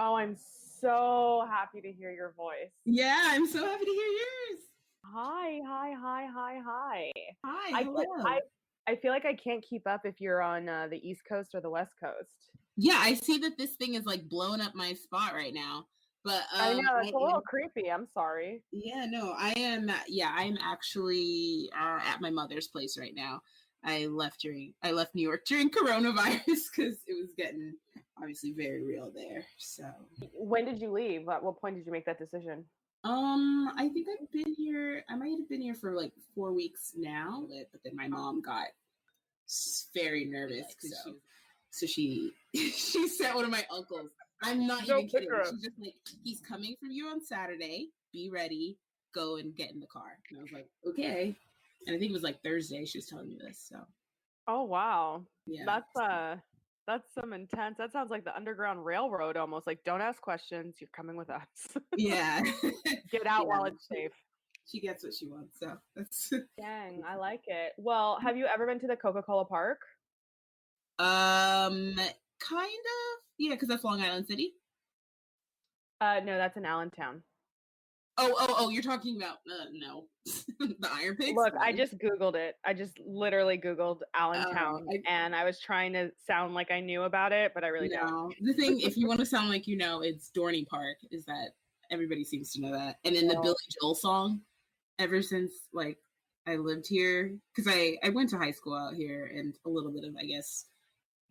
Oh, I'm so happy to hear your voice. Yeah, I'm so happy to hear yours. Hi. Hi, I hello. I feel like I can't keep up if you're on the East Coast or the West Coast. Yeah, I see that this thing is like blowing up my spot right now. But I know, it's a little creepy. I'm sorry. yeah, no, I am. Yeah, I am actually at my mother's place right now. I left New York during coronavirus because it was getting obviously very real there. So When did you leave? At what point did you make that decision? I think I've been here. I might have been here for like 4 weeks now, but then my mom got very nervous so she she sent one of my uncles. I'm not even kidding. She's just like, he's coming for you on Saturday. Be ready. Go and get in the car. And I was like, okay. And I think it was like Thursday she was telling me this. So. Oh wow. Yeah. That's some intense. That sounds like the Underground Railroad almost. Like, don't ask questions. You're coming with us. Yeah. Get out while it's safe. She gets what she wants. So that's. Dang, I like it. Well, have you ever been to the Coca-Cola Park? Kind of. Yeah, because that's Long Island City. No, that's in Allentown. Oh! You're talking about no, the Iron Pigs. Look, I just Googled it. I just literally Googled Allentown, and I was trying to sound like I knew about it, but I really don't. The thing, if you want to sound like you know, it's Dorney Park. Is that everybody seems to know that, and then the Billy Joel song. Ever since like I lived here, because I went to high school out here and a little bit of I guess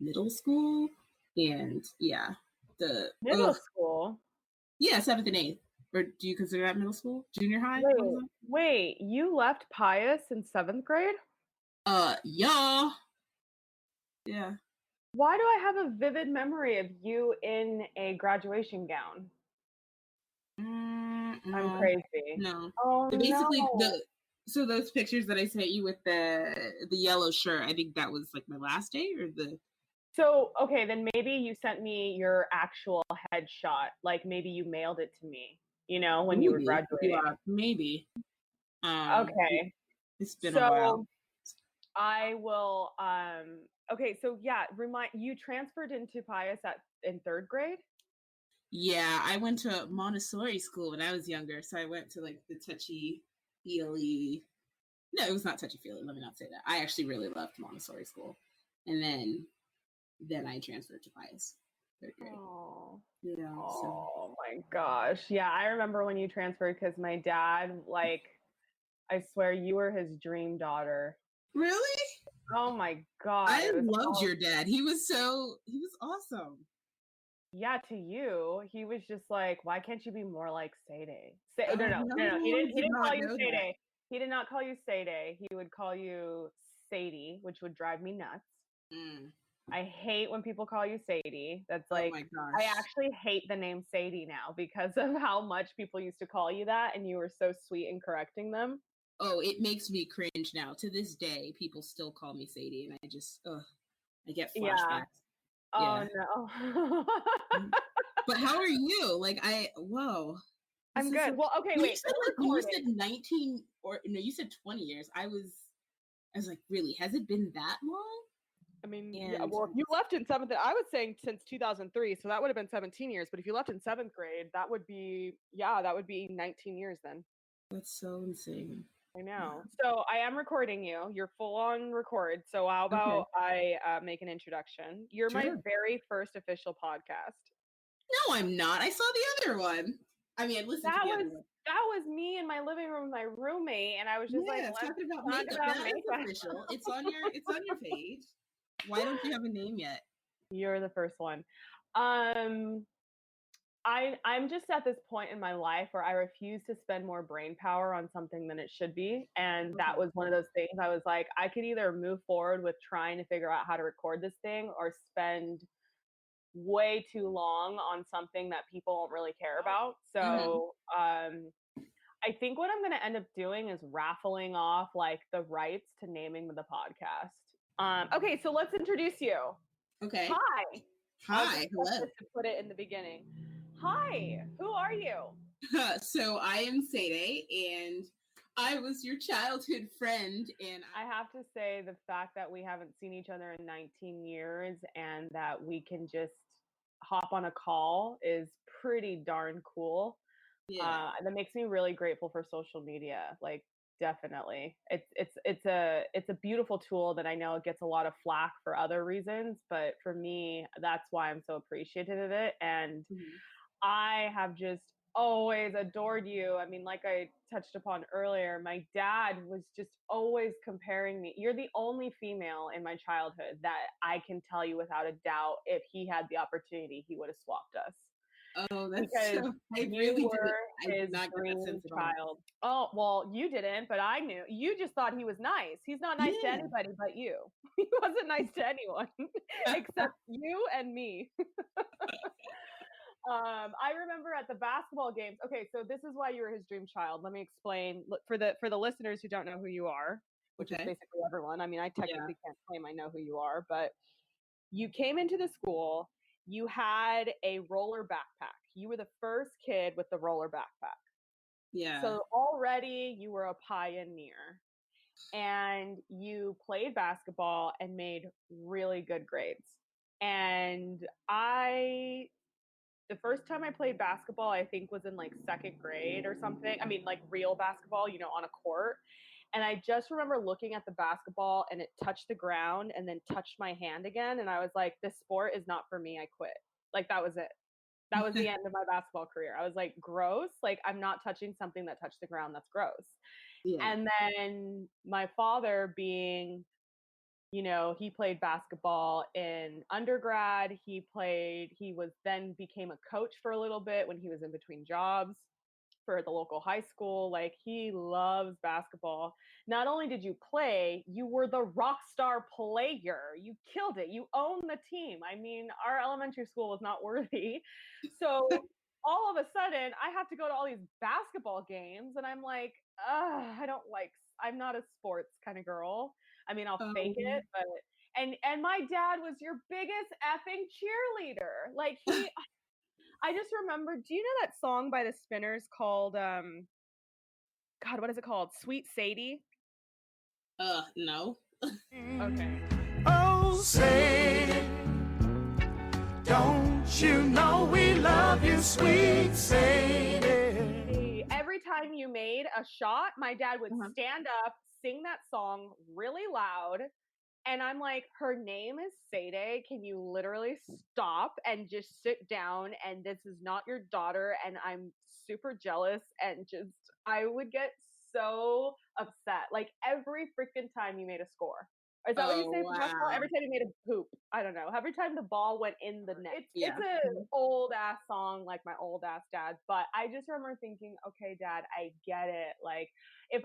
middle school, and yeah, the middle school. Yeah, 7th and 8th. Or do you consider that middle school? Junior high? Wait, you left Pius in 7th grade? Yeah. Yeah. Why do I have a vivid memory of you in a graduation gown? I'm crazy. No. Oh, basically, no. So those pictures that I sent you with the yellow shirt, I think that was like my last day or the. So, okay, then maybe you sent me your actual headshot. Like maybe you mailed it to me, when you were graduating. Yeah, maybe. Okay. It's been a while. I will, okay, so yeah, you transferred into Pius in 3rd grade? Yeah, I went to Montessori school when I was younger, so I went to like the touchy-feely. No, it was not touchy-feely. Let me not say that. I actually really loved Montessori school, and then I transferred to Pius. 3rd grade. Oh, yeah. Oh my gosh, yeah, I remember when you transferred because my dad, like, I swear you were his dream daughter. Really? Oh my God! I loved your dad. He was awesome. Yeah, to you, he was just like, why can't you be more like Sadie? No. He didn't call you Sadie. He did not call you Sadie. He would call you Sadie, which would drive me nuts. I hate when people call you Sadie. That's like, oh my gosh. I actually hate the name Sadie now because of how much people used to call you that, and you were so sweet in correcting them. Oh, it makes me cringe now. To this day, people still call me Sadie, and I just, I get flashbacks. Oh no. But how are you? Like whoa. I'm good. Well, okay, wait. You said 19 or no, you said 20 years. I was like, really? Has it been that long? I mean, yeah, well, if you left in 7th, I was saying since 2003, so that would have been 17 years. But if you left in 7th grade, that would be 19 years then. That's so insane. I know. So I am recording you. You're full on record. So how about I make an introduction? You're my very first official podcast. No, I'm not. I saw the other one. I mean, I listened to the other one. That was me in my living room with my roommate, and I was just like, let's talking about makeup. That is official. It's on your page. Why don't you have a name yet? You're the first one. I'm just at this point in my life where I refuse to spend more brain power on something than it should be. And that was one of those things. I was like, I could either move forward with trying to figure out how to record this thing or spend way too long on something that people won't really care about. So I think what I'm going to end up doing is raffling off like the rights to naming the podcast. Okay, so let's introduce you. Okay. Hi. Hello. To put it in the beginning. Hi, who are you? So I am Sadie, and I was your childhood friend. And I have to say the fact that we haven't seen each other in 19 years and that we can just hop on a call is pretty darn cool. That makes me really grateful for social media. Like, definitely, it's a beautiful tool that I know it gets a lot of flack for other reasons, but for me, that's why I'm so appreciative of it. And I have just always adored you. I mean, like I touched upon earlier, my dad was just always comparing me. You're the only female in my childhood that I can tell you without a doubt, if he had the opportunity, he would have swapped us. Oh, that's Because so, I you really were did his not get that dream sense at all. child. Oh, well, you didn't, but I knew. You just thought he was nice. He's not nice to Yeah. anybody but you. He wasn't nice to anyone except you and me. I remember at the basketball games. Okay, so this is why you were his dream child. Let me explain for the listeners who don't know who you are, which is basically everyone. I mean, I technically can't claim I know who you are, but you came into the school. You had a roller backpack. You were the first kid with the roller backpack. Yeah. So already you were a pioneer, and you played basketball and made really good grades. And the first time I played basketball, I think was in like second grade or something. I mean, like real basketball, on a court. And I just remember looking at the basketball and it touched the ground and then touched my hand again. And I was like, this sport is not for me. I quit. Like, that was it. That was the end of my basketball career. I was like, gross. Like, I'm not touching something that touched the ground. That's gross. Yeah. And then my father being, he played basketball in undergrad. He became a coach for a little bit when he was in between jobs for the local high school. Like, he loves basketball. Not only did you play, you were the rock star player. You killed it. You owned the team. I mean, our elementary school was not worthy. So all of a sudden, I have to go to all these basketball games, and I'm like, I'm not a sports kind of girl. I mean, I'll fake it, but and my dad was your biggest effing cheerleader. Like, I just remember, do you know that song by the Spinners called God, what is it called? Sweet Sadie? No. Okay. Oh, Sadie, don't you know we love you, sweet Sadie? Every time you made a shot, my dad would stand up, sing that song really loud. And I'm like, her name is Sadie. Can you literally stop and just sit down? And this is not your daughter. And I'm super jealous. And I would get so upset. Like, every freaking time you made a score. Is that what you say for basketball? Every time you made a hoop. I don't know. Every time the ball went in the net. It's an old ass song, like my old ass dad. But I just remember thinking, okay, Dad, I get it. Like, if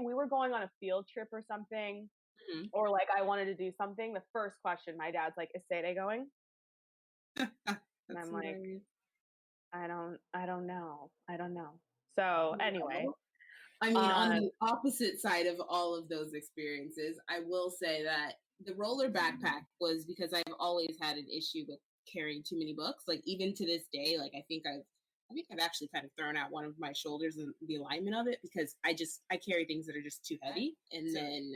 we were going on a field trip or something, or like I wanted to do something, the first question my dad's like, is Sadie going? And I'm like, I don't know. So anyway. I mean, on the opposite side of all of those experiences, I will say that the roller backpack was because I've always had an issue with carrying too many books. Like, even to this day, like I think I've actually kind of thrown out one of my shoulders and the alignment of it, because I carry things that are just too heavy. And then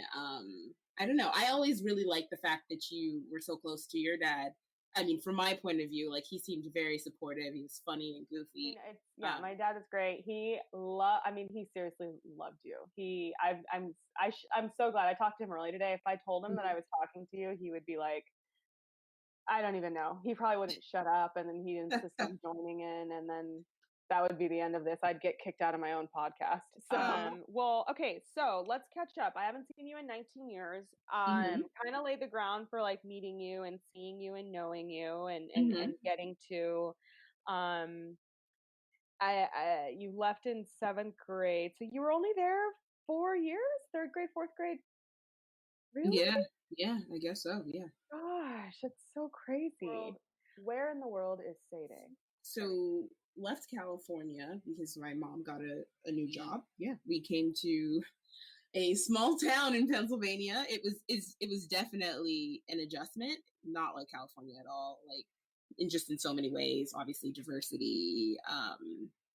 I don't know. I always really liked the fact that you were so close to your dad. I mean, from my point of view, like, he seemed very supportive. He was funny and goofy. My dad is great. He seriously loved you. I'm so glad I talked to him early today. If I told him that I was talking to you, he would be like, I don't even know. He probably wouldn't shut up, and then he'd insist on joining in, and then that would be the end of this. I'd get kicked out of my own podcast. So, well, okay, so let's catch up. I haven't seen you in 19 years. Kind of laid the ground for like meeting you and seeing you and knowing you and getting to, you left in 7th grade, so you were only there 4 years, 3rd grade, 4th grade. Really? Yeah, I guess so. Yeah. Gosh, that's so crazy. Where in the world is Sadie? So, left California because my mom got a new job. Yeah, we came to a small town in Pennsylvania. It was definitely an adjustment, not like California at all. Like, in so many ways, obviously diversity.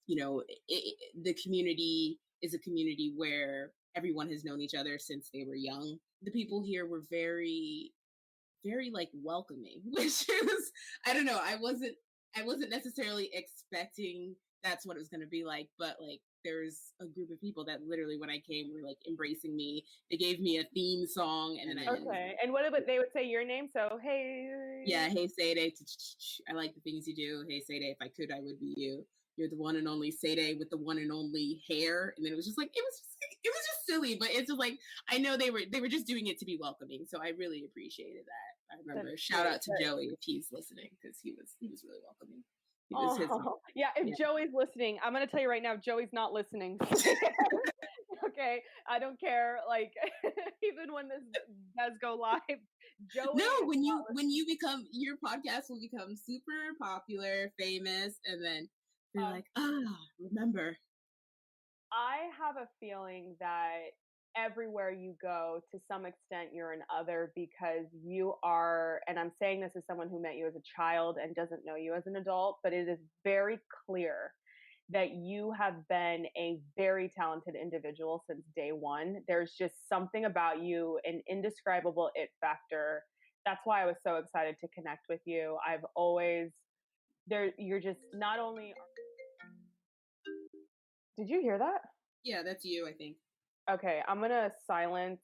The community is a community where everyone has known each other since they were young. The people here were very very like welcoming, which is, I don't know, I wasn't necessarily expecting that's what it was going to be like, but like there's a group of people that literally when I came were like embracing me. They gave me a theme song, and then okay. And what about they would say your name? So hey, yeah, hey Siede, I like the things you do. Hey Siede, if I could, I would be you. You're the one and only Siede with the one and only hair. And then it was just like it was just silly, but it's just like I know they were just doing it to be welcoming, so I really appreciated that. I remember shout out to Joey if he's listening because he was really welcoming. Yeah, if Joey's listening, I'm gonna tell you right now, Joey's not listening. Okay, I don't care. Like, even when this does go live, Joey. No, when you become, your podcast will become super popular, famous, and then you're like, remember. I have a feeling that everywhere you go, to some extent, you're an other because you are, and I'm saying this as someone who met you as a child and doesn't know you as an adult, but it is very clear that you have been a very talented individual since day one. There's just something about you, an indescribable it factor. That's why I was so excited to connect with you. I've always, you're just not only. Did you hear that? Yeah, that's you, I think. Okay, I'm gonna silence.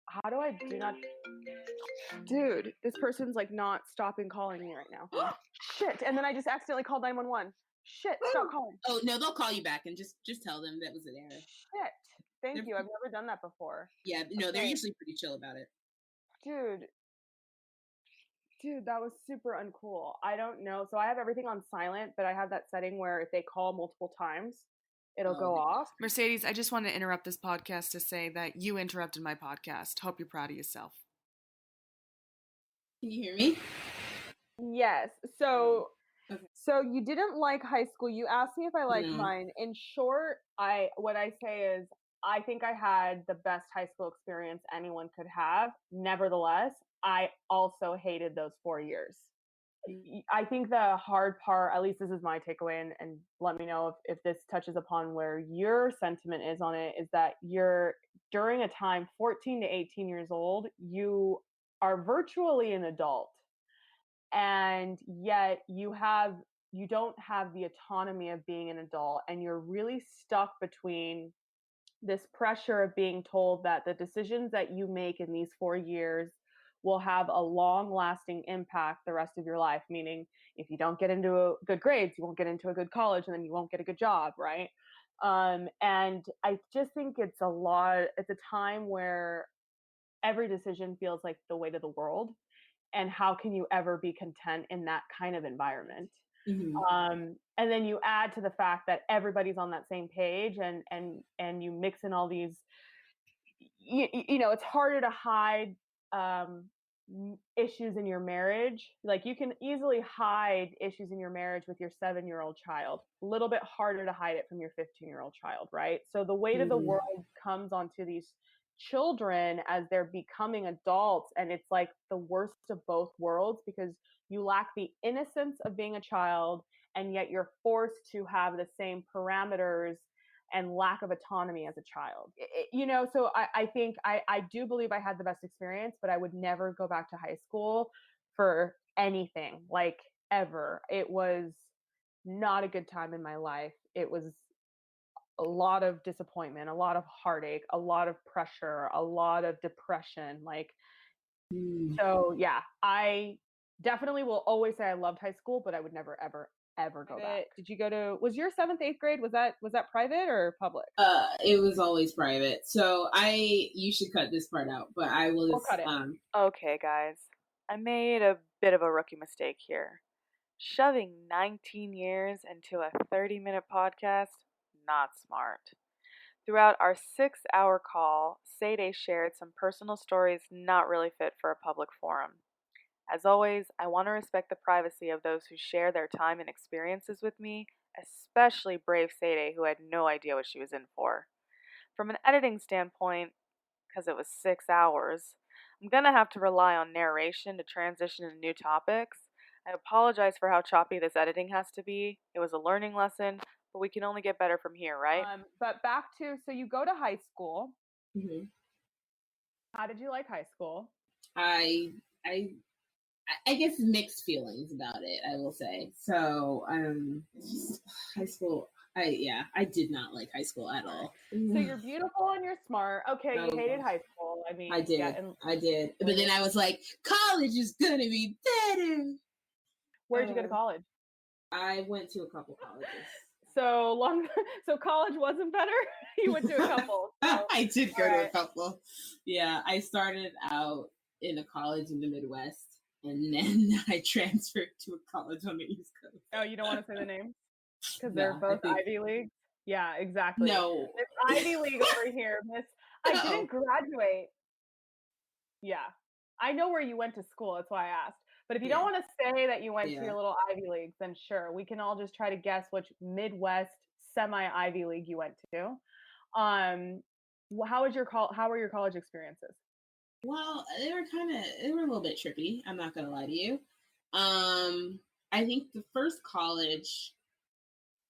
How do I do not? Dude, this person's like not stopping calling me right now. Shit! And then I just accidentally called 911. Shit! Stop calling. Oh no, they'll call you back and just tell them that was an error. Shit! Thank you. I've never done that before. Yeah, no, they're usually pretty chill about it. Dude, that was super uncool. I don't know. So I have everything on silent, but I have that setting where if they call multiple times, it'll go off. Mercedes, I just want to interrupt this podcast to say that you interrupted my podcast. Hope you're proud of yourself. Can you hear me? Yes. So you didn't like high school. You asked me if I liked mine. In short, what I say is I think I had the best high school experience anyone could have. Nevertheless, I also hated those 4 years. I think the hard part, at least this is my takeaway, and let me know if this touches upon where your sentiment is on it, is that you're during a time 14 to 18 years old, you are virtually an adult, and yet you don't have the autonomy of being an adult, and you're really stuck between this pressure of being told that the decisions that you make in these 4 years will have a long lasting impact the rest of your life. Meaning, if you don't get into good grades, you won't get into a good college, and then you won't get a good job, right? And I just think it's a time where every decision feels like the weight of the world. And how can you ever be content in that kind of environment? And then you add to the fact that everybody's on that same page, and you mix in all these, you know, it's harder to hide issues in your marriage. Like, you can easily hide issues in your marriage with your 7-year-old child. A little bit harder to hide it from your 15-year-old child, right? So the weight of the world comes onto these children as they're becoming adults, and it's like the worst of both worlds, because you lack the innocence of being a child, and yet you're forced to have the same parameters and lack of autonomy as a child. You know, so I think I do believe I had the best experience, but I would never go back to high school for anything, like, ever. It was not a good time in my life. It was a lot of disappointment, a lot of heartache, a lot of pressure, a lot of depression. Like, so yeah, I definitely will always say I loved high school, but I would never, ever go back. Did you go to, was your 7th, 8th grade, was that private or public? It was always private. So you should cut this part out, but I will. We'll cut it. Okay, guys. I made a bit of a rookie mistake here. Shoving 19 years into a 30-minute podcast, not smart. Throughout our 6-hour call, Siede shared some personal stories not really fit for a public forum. As always, I want to respect the privacy of those who share their time and experiences with me, especially brave Siede, who had no idea what she was in for. From an editing standpoint, because it was 6 hours, I'm going to have to rely on narration to transition into new topics. I apologize for how choppy this editing has to be. It was a learning lesson, but we can only get better from here, right? But back to, so you go to high school. Mm-hmm. How did you like high school? I I guess mixed feelings about it, I will say. So, just high school. I did not like high school at all. So you're beautiful and you're smart. Okay, you hated high school. I mean, I did. yeah, and I did. But then I was like, college is gonna be better. Where'd you go to college? I went to a couple colleges. So college wasn't better. You went to a couple. So. I did go to a couple. Yeah, I started out in a college in the Midwest, and then I transferred to a college on the East Coast. Oh, you don't want to say the names because they're both Ivy League. Yeah, exactly. No, Miss Ivy League over here, Miss. I didn't graduate. Yeah, I know where you went to school. That's why I asked. But if you don't want to say that you went to your little Ivy Leagues, then sure, we can all just try to guess which Midwest semi-Ivy League you went to. How were your college experiences? Well, they were a little bit trippy. I'm not gonna lie to you. I think the first college,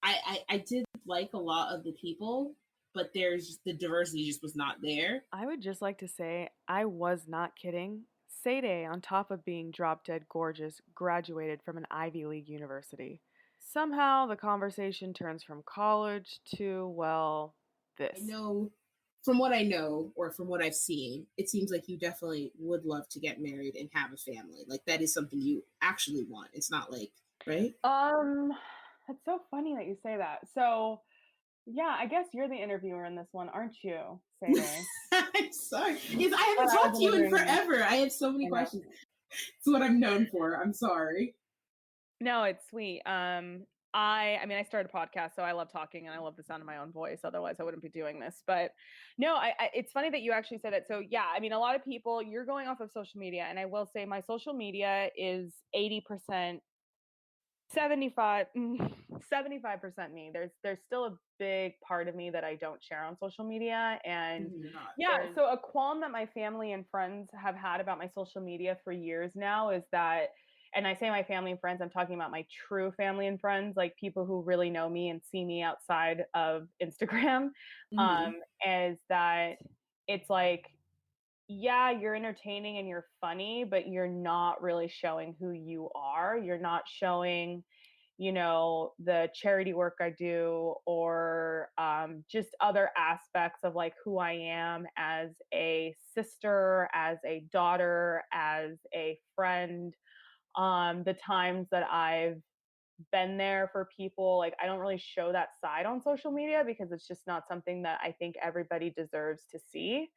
I did like a lot of the people, but the diversity just was not there. I would just like to say I was not kidding. Siede, on top of being drop dead gorgeous, graduated from an Ivy League university. Somehow the conversation turns from college to, well, this. I know, from what I know or from what I've seen, it seems like you definitely would love to get married and have a family. Like that is something you actually want. It's not like, right? It's so funny that you say that. So yeah, I guess you're the interviewer in this one, aren't you, Sadie? I'm sorry. Yes, I haven't talked to you in forever. I have so many questions. It's what I'm known for. I'm sorry. No, it's sweet. I mean, I started a podcast, so I love talking and I love the sound of my own voice. Otherwise, I wouldn't be doing this. But no, it's funny that you actually said that. So yeah, I mean, a lot of people, you're going off of social media, and I will say my social media is 80%. 75 75% me. There's still a big part of me that I don't share on social media. And so a qualm that my family and friends have had about my social media for years now is that, and I say my family and friends, I'm talking about my true family and friends, like people who really know me and see me outside of Instagram, is that it's like, yeah, you're entertaining and you're funny, but you're not really showing who you are. You're not showing, the charity work I do, or just other aspects of like who I am as a sister, as a daughter, as a friend. The times that I've been there for people, like I don't really show that side on social media because it's just not something that I think everybody deserves to see.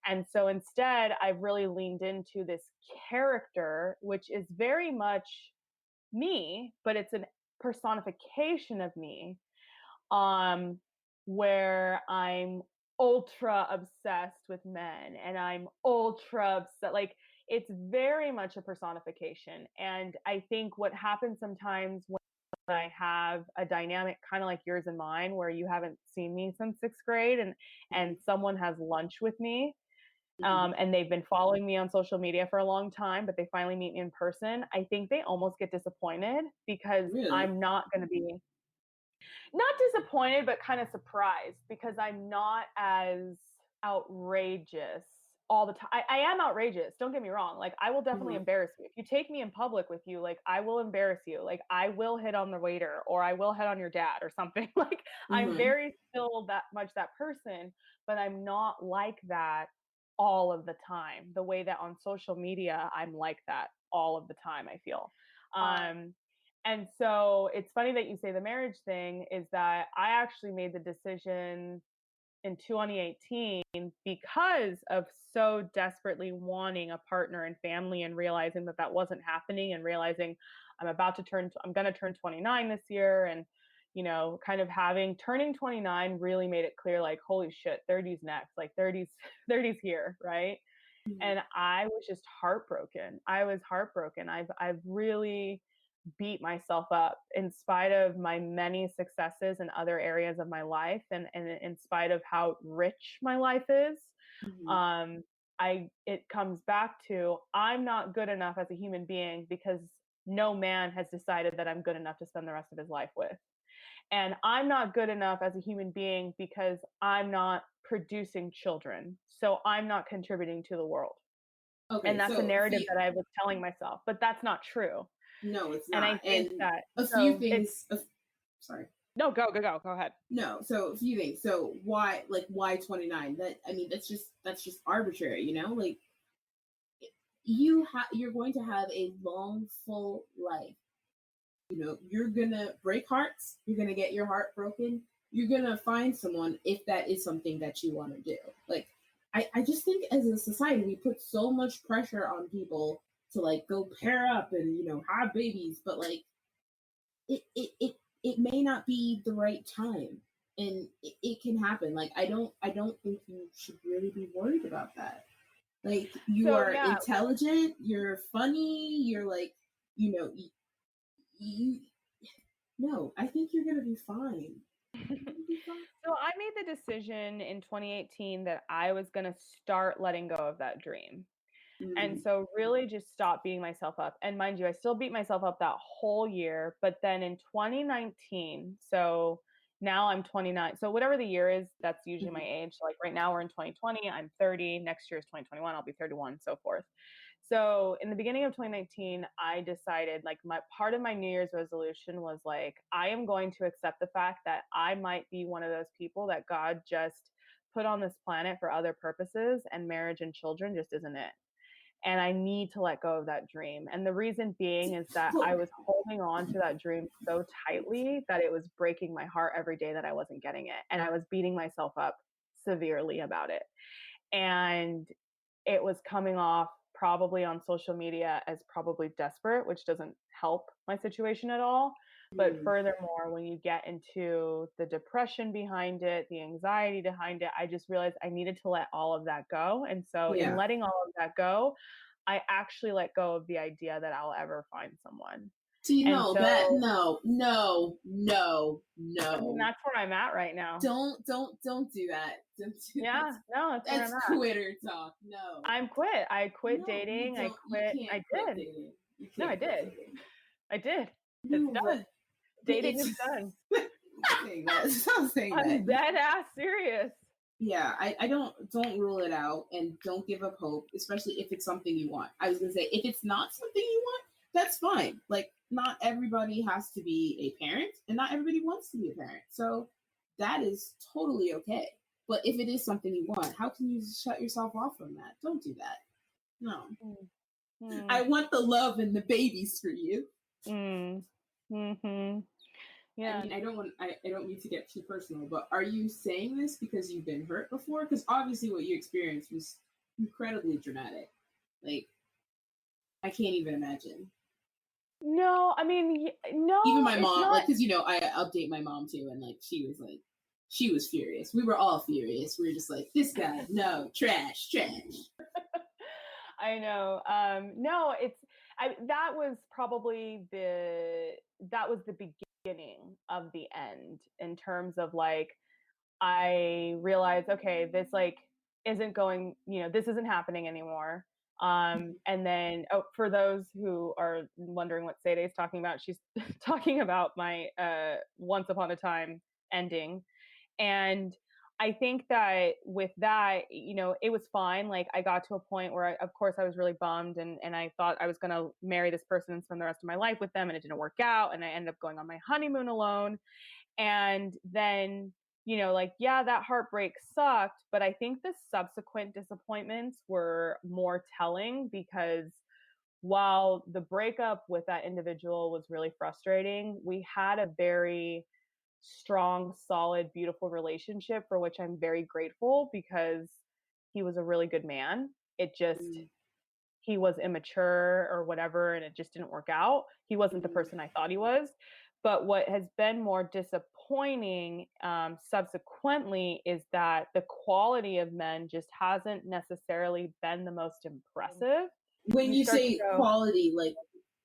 And so instead, I've really leaned into this character, which is very much me, but it's a personification of me, where I'm ultra obsessed with men and I'm ultra upset. Like it's very much a personification. And I think what happens sometimes when I have a dynamic kind of like yours and mine, where you haven't seen me since sixth grade and someone has lunch with me, and they've been following me on social media for a long time, but they finally meet me in person, I think they almost get disappointed because I'm not going to be, not disappointed, but kind of surprised because I'm not as outrageous all the time. I am outrageous. Don't get me wrong. Like I will definitely embarrass you. If you take me in public with you, like I will embarrass you. Like I will hit on the waiter or I will hit on your dad or something. Like I'm very still that much that person, but I'm not like that all of the time. The way that on social media, I'm like that all of the time, I feel. And so it's funny that you say the marriage thing, is that I actually made the decision in 2018 because of so desperately wanting a partner and family and realizing that that wasn't happening, and realizing I'm going to turn 29 this year. And, kind of turning 29 really made it clear, like, holy shit, 30's next, like 30's here. Right. And I was just heartbroken. I was heartbroken. I've really beat myself up in spite of my many successes in other areas of my life, and in spite of how rich my life is. It comes back to, I'm not good enough as a human being because no man has decided that I'm good enough to spend the rest of his life with. And I'm not good enough as a human being because I'm not producing children. So I'm not contributing to the world. Okay, And that's a so narrative that I was telling myself, but that's not true. no, it's And I not. think And that a few things. Sorry. No, go. Go ahead. No, so a few things. So why 29? That, I mean, that's just arbitrary, you know? Like, you're going to have a long, full life. You know, you're gonna break hearts. You're gonna get your heart broken. You're gonna find someone if that is something that you want to do. Like, I just think as a society we put so much pressure on people to like go pair up and have babies, but like it may not be the right time, and it can happen. Like, I don't think you should really be worried about that. Like, you So are yeah, intelligent, you're funny, you're like, you no, I think you're gonna be fine. so I made the decision in 2018 that I was going to start letting go of that dream. And so really just stop beating myself up. And mind you, I still beat myself up that whole year. But then in 2019, so now I'm 29. So whatever the year is, that's usually my age. So like right now we're in 2020, I'm 30. Next year is 2021, I'll be 31, so forth. So in the beginning of 2019, I decided, like, my part of my New Year's resolution was like, I am going to accept the fact that I might be one of those people that God just put on this planet for other purposes, and marriage and children just isn't it. And I need to let go of that dream. And the reason being is that I was holding on to that dream so tightly that it was breaking my heart every day that I wasn't getting it. And I was beating myself up severely about it. And it was coming off probably on social media as probably desperate, which doesn't help my situation at all. But furthermore, when you get into the depression behind it, the anxiety behind it, I just realized I needed to let all of that go. And so in letting all of that go, I actually let go of the idea that I'll ever find someone. See, And no, so, that no. I mean, that's where I'm at right now. Don't do that. Don't do Yeah, no, that's where I'm at. Quitter talk. No. I'm quit. I quit No, dating. you I don't. quit. You I can't quit did. dating. You No, I can't quit did. dating. I did. No, It's done. Dating is done. Stop saying that. I'm dead ass serious. Yeah, I don't rule it out, and don't give up hope, especially if it's something you want. I was gonna say, if it's not something you want, that's fine. Like, not everybody has to be a parent, and not everybody wants to be a parent. So that is totally okay. But if it is something you want, how can you shut yourself off from that? Don't do that. No. I want the love and the babies for you. Yeah. I mean, I don't mean to get too personal, but are you saying this because you've been hurt before? Because obviously what you experienced was incredibly dramatic. Like, I can't even imagine. No, I mean, no. Even my it's mom, not. like, because I update my mom too, and like she was furious. We were all furious. We were just like, this guy, no, trash. I know. No, that was probably that was the beginning of the end, in terms of like, I realized, okay, this like isn't going, this isn't happening anymore. And then, for those who are wondering what Siede is talking about, she's talking about my Once Upon a Time ending. And I think that with that, it was fine. Like, I got to a point where, of course, I was really bummed, and I thought I was going to marry this person and spend the rest of my life with them, and it didn't work out. And I ended up going on my honeymoon alone. And then, like, yeah, that heartbreak sucked. But I think the subsequent disappointments were more telling, because while the breakup with that individual was really frustrating, we had a very strong, solid, beautiful relationship, for which I'm very grateful, because he was a really good man. It just, he was immature or whatever, and it just didn't work out. He wasn't the person I thought he was. But what has been more disappointing subsequently is that the quality of men just hasn't necessarily been the most impressive. When you say quality, like,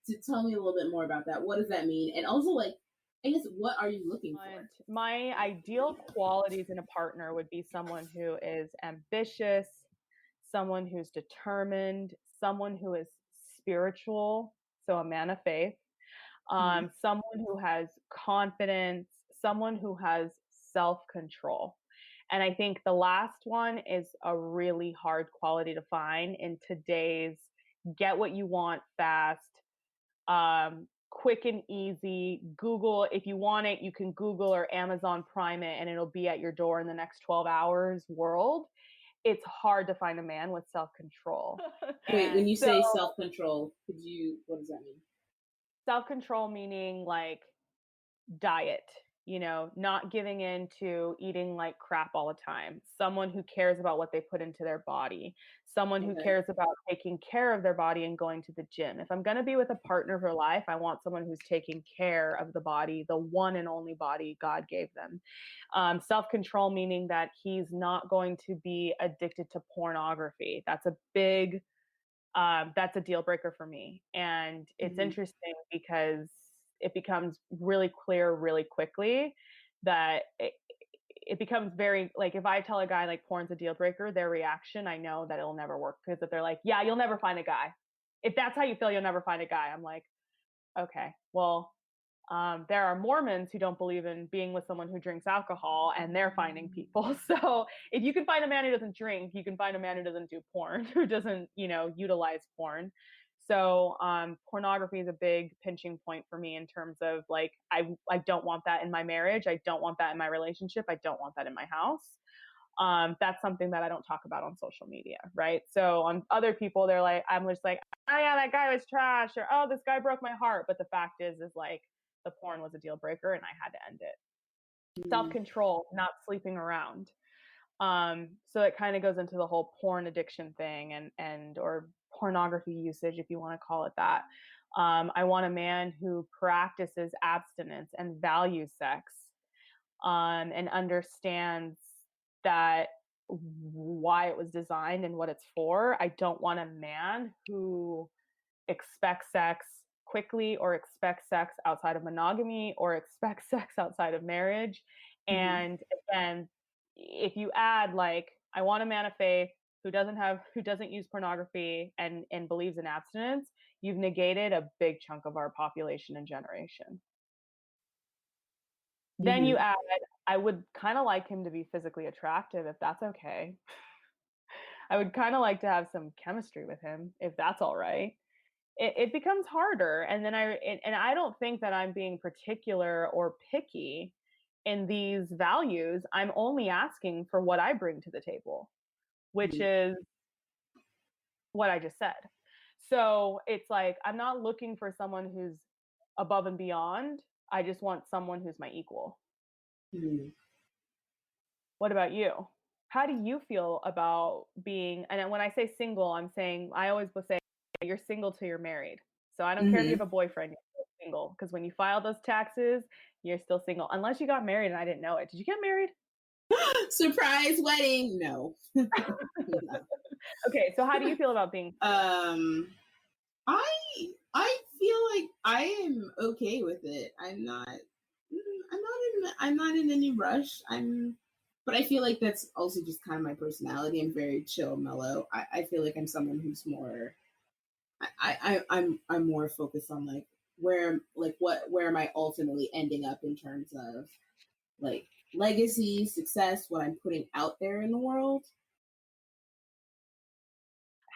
to tell me a little bit more about that. What does that mean? And also, like, I guess, what are you looking for? My ideal qualities in a partner would be someone who is ambitious, someone who's determined, someone who is spiritual, so a man of faith, someone who has confidence, someone who has self-control. And I think the last one is a really hard quality to find in today's get what you want fast, quick and easy. Google, if you want it, you can Google or Amazon Prime it and it'll be at your door in the next 12 hours world. It's hard to find a man with self-control. Wait, when you say self-control, what does that mean? Self-control meaning like diet, not giving in to eating like crap all the time. Someone who cares about what they put into their body. Someone who cares about taking care of their body and going to the gym. If I'm going to be with a partner for life, I want someone who's taking care of the body, the one and only body God gave them. Self-control meaning that he's not going to be addicted to pornography. That's a deal breaker for me. And it's interesting because it becomes really clear really quickly that it becomes very, like, if I tell a guy like porn's a deal breaker, their reaction, I know that it'll never work. Because if they're like, yeah, you'll never find a guy. If that's how you feel, you'll never find a guy. I'm like, okay, well, there are Mormons who don't believe in being with someone who drinks alcohol, and they're finding people. So if you can find a man who doesn't drink, you can find a man who doesn't do porn, who doesn't, utilize porn. So pornography is a big pinching point for me in terms of like, I don't want that in my marriage. I don't want that in my relationship. I don't want that in my house. That's something that I don't talk about on social media, right? So on other people, they're like, I'm just like, oh yeah, that guy was trash, or oh, this guy broke my heart. But the fact is like, the porn was a deal breaker and I had to end it. Self-control, not sleeping around. So it kind of goes into the whole porn addiction thing and or pornography usage, if you want to call it that. I want a man who practices abstinence and values sex, and understands that why it was designed and what it's for. I don't want a man who expects sex quickly or expects sex outside of monogamy or expects sex outside of marriage. And again, if you add like, I want a man of faith who doesn't use pornography and believes in abstinence, you've negated a big chunk of our population and generation. Then you add, I would kind of like him to be physically attractive, if that's okay. I would kind of like to have some chemistry with him, if that's all right. It becomes harder. And then I don't think that I'm being particular or picky in these values. I'm only asking for what I bring to the table, which is what I just said. So it's like, I'm not looking for someone who's above and beyond. I just want someone who's my equal. What about you? How do you feel about being, and when I say single, I always will say you're single till you're married. So I don't care if you have a boyfriend, you're still single. Because when you file those taxes, you're still single. Unless you got married and I didn't know it. Did you get married? Surprise wedding? No. No. Okay, so how do you feel about being I feel like I am okay with it. I'm not in any rush. But I feel like that's also just kind of my personality. I'm very chill, mellow. I feel like I'm someone who's more. I'm more focused on like where am I ultimately ending up in terms of like legacy, success, what I'm putting out there in the world.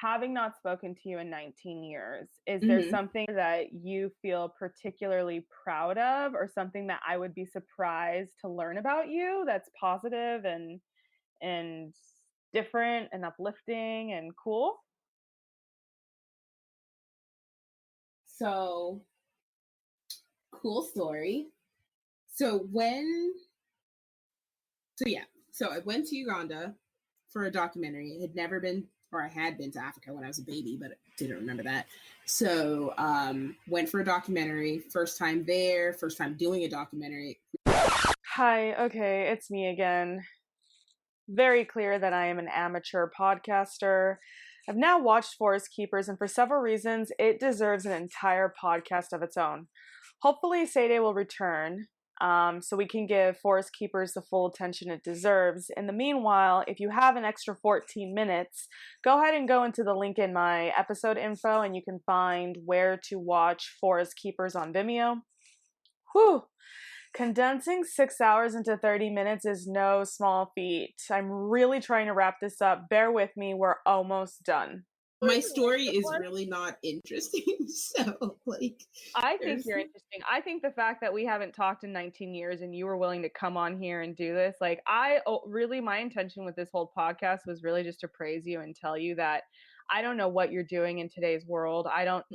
Having not spoken to you in 19 years, is there something that you feel particularly proud of, or something that I would be surprised to learn about you that's positive and different and uplifting and cool? So, cool story. So I went to Uganda for a documentary. I had been to Africa when I was a baby, but didn't remember that. So, went for a documentary. First time there, first time doing a documentary. Hi, okay, it's me again. Very clear that I am an amateur podcaster. I've now watched Forest Keepers, and for several reasons, it deserves an entire podcast of its own. Hopefully, Siede will return, so we can give Forest Keepers the full attention it deserves. In the meanwhile, if you have an extra 14 minutes, go ahead and go into the link in my episode info, and you can find where to watch Forest Keepers on Vimeo. Whew! Condensing 6 hours into 30 minutes is no small feat. I'm really trying to wrap this up. Bear with me. We're almost done. My story is really not interesting. So, like, I think you're interesting. I think the fact that we haven't talked in 19 years and you were willing to come on here and do this, like, really, my intention with this whole podcast was really just to praise you and tell you that I don't know what you're doing in today's world.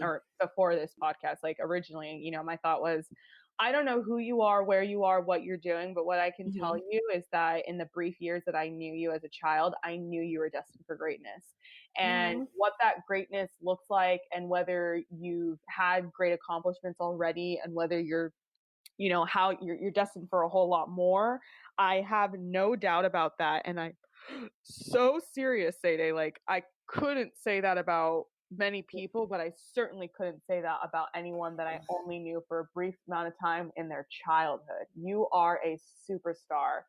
Or before this podcast, like, originally, you know, my thought was, I don't know who you are, where you are, what you're doing, but what I can tell you is that in the brief years that I knew you as a child, I knew you were destined for greatness. And what that greatness looks like, and whether you've had great accomplishments already, and whether you're, you know, how you're destined for a whole lot more, I have no doubt about that. And I'm so serious, Siede. Like, I couldn't say that about many people, but I certainly couldn't say that about anyone that I only knew for a brief amount of time in their childhood. You are a superstar.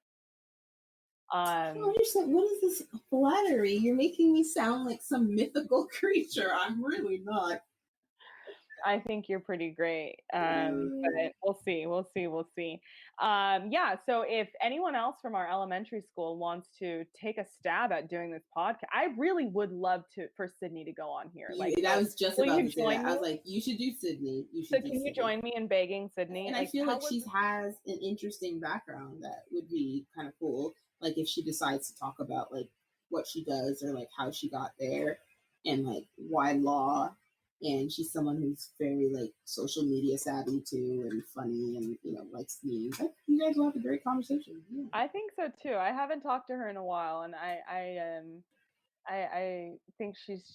I don't understand. What is this flattery? You're making me sound like some mythical creature. I'm really not. I think you're pretty great. But we'll see. Yeah. So if anyone else from our elementary school wants to take a stab at doing this podcast, I really would love for Sydney to go on here. I was just about to say that. I was like, you should do Sydney. Can you join me in begging Sydney? And I feel like she has an interesting background that would be kind of cool. Like, if she decides to talk about like what she does, or like how she got there, and like why law. And she's someone who's very like social media savvy too, and funny, and you know, likes memes. You guys will have a great conversation. Yeah. I think so too. I haven't talked to her in a while, and I think she's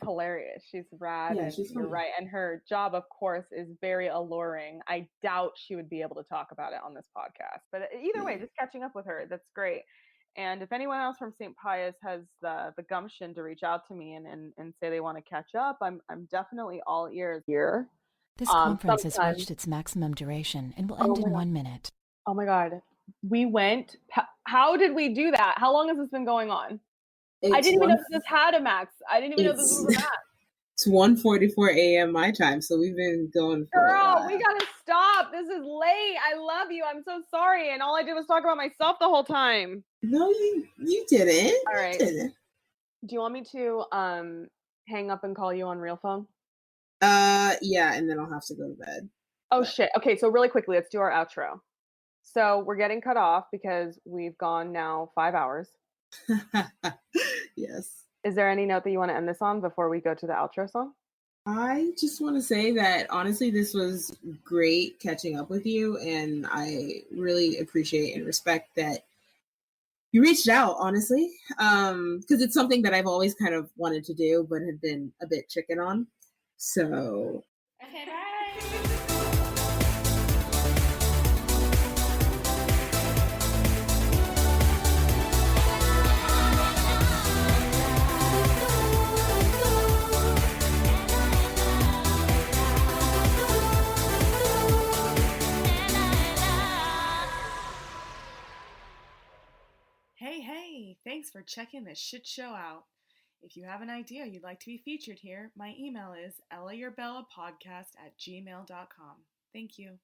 hilarious. She's rad, and you're right. And her job, of course, is very alluring. I doubt she would be able to talk about it on this podcast, but either way, just catching up with her, that's great. And if anyone else from St. Pius has the gumption to reach out to me and say they want to catch up, I'm definitely all ears here. This conference has reached its maximum duration and will end in 1 minute. Oh my God. We went. How did we do that? How long has this been going on? I didn't even know this had a max. I didn't even know this was a max. It's 1:44 a.m. my time, so we've been going for Girl, a while. We gotta stop. This is late. I love you. I'm so sorry. And all I did was talk about myself the whole time. No, you didn't. All right. Didn't. Do you want me to hang up and call you on real phone? Yeah, and then I'll have to go to bed. Oh shit. Okay, so really quickly, let's do our outro. So we're getting cut off because we've gone now 5 hours. Yes. Is there any note that you want to end this on before we go to the outro song? I just want to say that honestly, this was great catching up with you, and I really appreciate and respect that you reached out, honestly, because it's something that I've always kind of wanted to do, but had been a bit chicken on. So. Okay, bye. Hey, thanks for checking this shit show out. If you have an idea you'd like to be featured here, my email is ellaurbellapodcast@gmail.com. Thank you.